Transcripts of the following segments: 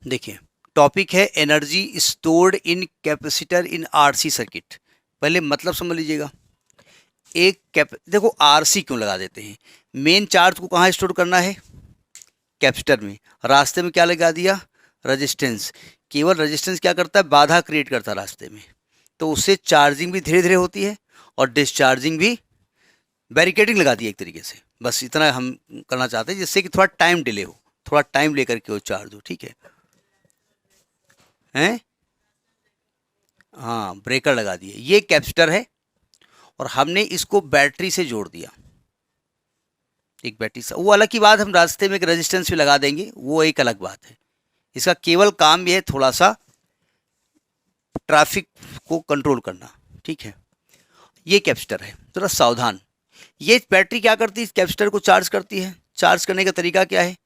देखिए, टॉपिक है energy stored in capacitor in RC circuit. पहले मतलब समझ लीजिएगा। एक देखो आरसी क्यों लगा देते हैं? मेन चार्ज को कहाँ स्टोर करना है? कैपेसिटर में। रास्ते में क्या लगा दिया? रेजिस्टेंस। केवल रेजिस्टेंस क्या करता है? बाधा क्रिएट करता है रास्ते में, तो उससे चार्जिंग भी धीरे धीरे होती है और डिस्चार्जिंग भी। बैरिकेडिंग लगा दी एक तरीके से। बस इतना हम करना चाहते हैं जिससे कि थोड़ा टाइम डिले हो, थोड़ा टाइम लेकर के वो चार्ज हो। ठीक है हैं? हाँ, ब्रेकर लगा दिए। ये कैपेसिटर है और हमने इसको बैटरी से जोड़ दिया। एक बैटरी से, वो अलग की बात, हम रास्ते में एक रेजिस्टेंस भी लगा देंगे, वो एक अलग बात है। इसका केवल काम ये है थोड़ा सा ट्रैफिक को कंट्रोल करना। ठीक है, ये कैपेसिटर है। थोड़ा सावधान। ये बैटरी क्या करती है? इस कैपेसिटर को चार्ज करती है। चार्ज करने का तरीका क्या है?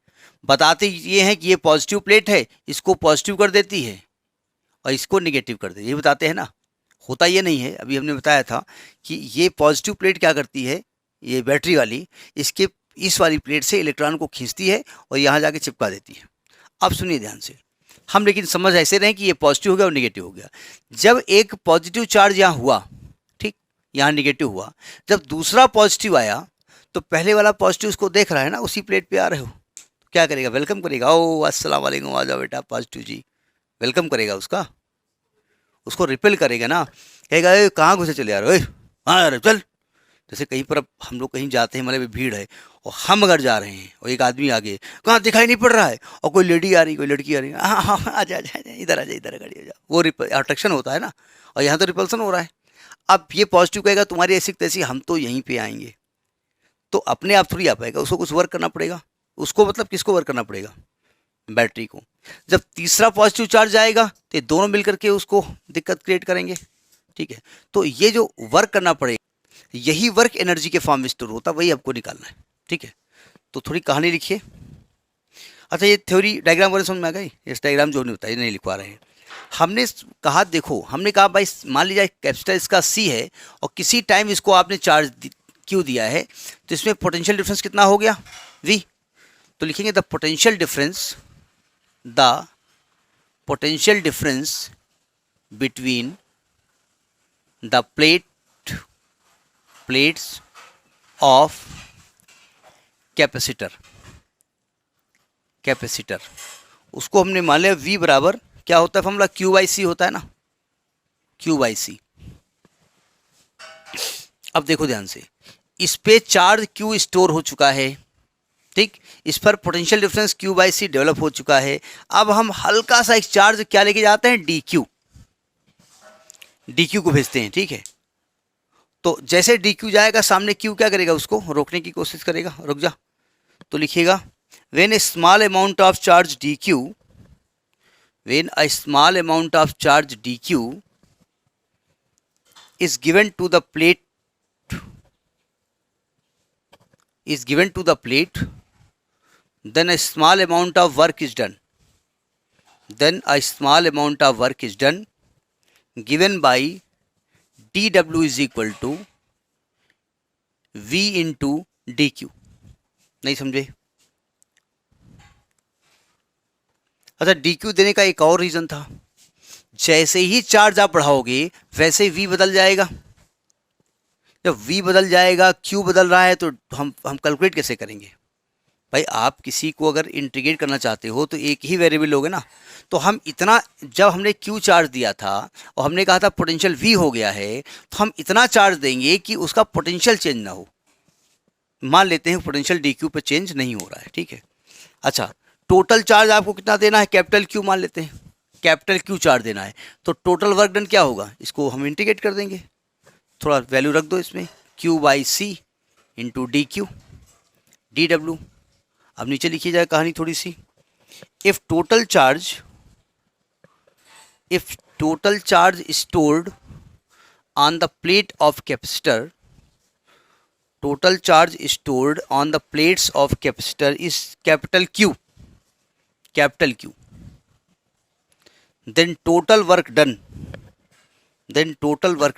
बताते ये हैं कि ये पॉजिटिव प्लेट है, इसको पॉजिटिव कर देती है और इसको निगेटिव कर देती है। ये बताते हैं ना। होता ये नहीं है, अभी हमने बताया था कि ये पॉजिटिव प्लेट क्या करती है, ये बैटरी वाली, इसके इस वाली प्लेट से इलेक्ट्रॉन को खींचती है और यहाँ जाके चिपका देती है। अब सुनिए ध्यान से। हम लेकिन समझ ऐसे रहे कि ये पॉजिटिव हो गया और निगेटिव हो गया। जब एक पॉजिटिव चार्ज यहाँ हुआ, ठीक, यहाँ निगेटिव हुआ, जब दूसरा पॉजिटिव आया तो पहले वाला पॉजिटिव उसको देख रहा है ना, उसी प्लेट पे आ रहे हो, तो क्या करेगा? वेलकम करेगा। ओ अस्सलाम वालेकुम, आ जाओ बेटा पॉजिटिव जी। वेलकम करेगा उसका, उसको रिपेल करेगा ना। कहेगा ए कहाँ घुसे चले आ रहे हो, हाँ अरे चल। जैसे कहीं पर अब हम लोग कहीं जाते हैं, मतलब भीड़ है और हम अगर जा रहे हैं और एक आदमी आगे, कहाँ दिखाई नहीं पड़ रहा है, और कोई लेडी आ रही, कोई लड़की आ रही है, हाँ हाँ हाँ, आ जा जा इधर आ जा, इधर गाड़ी आ जा, वो अट्रैक्शन होता है ना। और यहाँ तो रिपल्सन हो रहा है। अब ये पॉजिटिव कहेगा तुम्हारी ऐसी तैसी, हम तो यहीं पे आएंगे, तो अपने आप थोड़ी आ पाएगा, उसको कुछ वर्क करना पड़ेगा। उसको मतलब किसको वर्क करना पड़ेगा? बैटरी को। जब तीसरा पॉजिटिव चार्ज आएगा तो ये दोनों मिलकर के उसको दिक्कत क्रिएट करेंगे। ठीक है, तो ये जो वर्क करना पड़ेगा, यही वर्क एनर्जी के फॉर्म में स्टोर होता है, वही आपको निकालना है। ठीक है, तो थोड़ी कहानी लिखिए। अच्छा, ये थ्योरी डायग्राम वगैरह समझ में आ गई? इस डायग्राम जो नहीं होता, ये नहीं लिखवा रहे हैं। हमने कहा, देखो हमने कहा भाई मान लीजिए कैपेसिटर इसका सी है और किसी टाइम इसको आपने चार्ज क्यू दिया है, तो इसमें पोटेंशियल डिफरेंस कितना हो गया? वी। तो लिखेंगे the potential difference between the plates of capacitor. उसको हमने मान लिया V बराबर क्या होता है फॉर्मूला? Q बाई सी होता है ना, Q बाई सी। अब देखो ध्यान से, इस पे चार्ज Q स्टोर हो चुका है, ठीक, इस पर potential difference Q by C develop हो चुका है। अब हम हल्का सा एक चार्ज क्या लेके जाते हैं? DQ को भेजते हैं। ठीक है, तो जैसे DQ जाएगा सामने, Q क्या करेगा? उसको रोकने की कोशिश करेगा, रुक जा। तो लिखिएगा when a small amount of charge dq is given to the plate then a small amount of work is done given by dw is equal to v into dq। नहीं समझे? अच्छा, DQ देने का एक और रीजन था, जैसे ही charge आप बढ़ाओगे वैसे ही V बदल जाएगा। जब V बदल जाएगा, Q बदल रहा है, तो हम कैलकुलेट कैसे करेंगे? भाई आप किसी को अगर इंटीग्रेट करना चाहते हो तो एक ही वेरिएबल लोगे ना। तो हम इतना, जब हमने Q चार्ज दिया था और हमने कहा था पोटेंशियल V हो गया है, तो हम इतना चार्ज देंगे कि उसका पोटेंशियल चेंज ना हो। मान लेते हैं पोटेंशियल DQ पे चेंज नहीं हो रहा है। ठीक है, अच्छा, टोटल चार्ज आपको कितना देना है? कैपिटल Q मान लेते हैं, कैपिटल Q चार्ज देना है, तो टोटल वर्क डन क्या होगा? इसको हम इंटीग्रेट कर देंगे, थोड़ा वैल्यू रख दो इसमें, Q by C into DQ DW। अब नीचे लिखी जाए कहानी थोड़ी सी। If total charge stored on the plate of capacitor is capital Q, then total work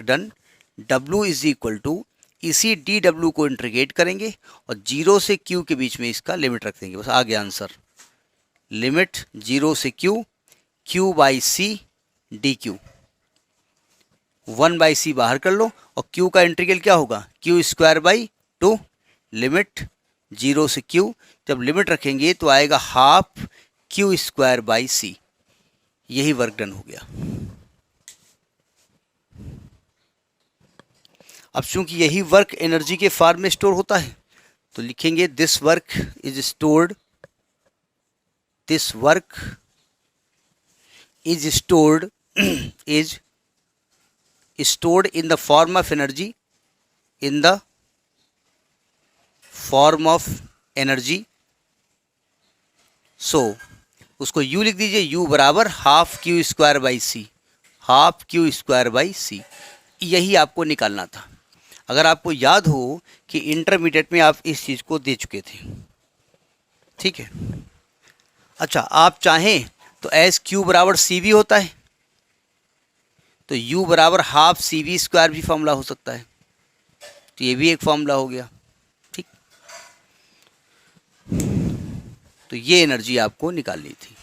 done W is equal to, इसी DW को इंटीग्रेट करेंगे और 0 से Q के बीच में इसका लिमिट रख देंगे। बस आ गया आंसर। लिमिट 0 से Q, Q by C D Q. 1/c बाहर कर लो और Q का इंटीग्रल क्या होगा, Q स्क्वायर बाई 2, लिमिट 0 से Q। जब लिमिट रखेंगे तो आएगा half Q square by C. यही वर्क डन हो गया। अब चूंकि यही वर्क एनर्जी के फॉर्म में स्टोर होता है तो लिखेंगे this work is stored, this work is stored is stored in the form of energy, in the form of energy। so उसको U लिख दीजिए, U बराबर half Q square by C, half Q square by C. यही आपको निकालना था। अगर आपको याद हो कि इंटरमीडिएट में आप इस चीज़ को दे चुके थे, ठीक है। अच्छा, आप चाहें तो एस Q बराबर सी भी होता है, तो U बराबर हाफ सी वी स्क्वायर भी फॉर्मूला हो सकता है, तो ये भी एक फॉर्मूला हो गया, ठीक। तो ये एनर्जी आपको निकालनी थी।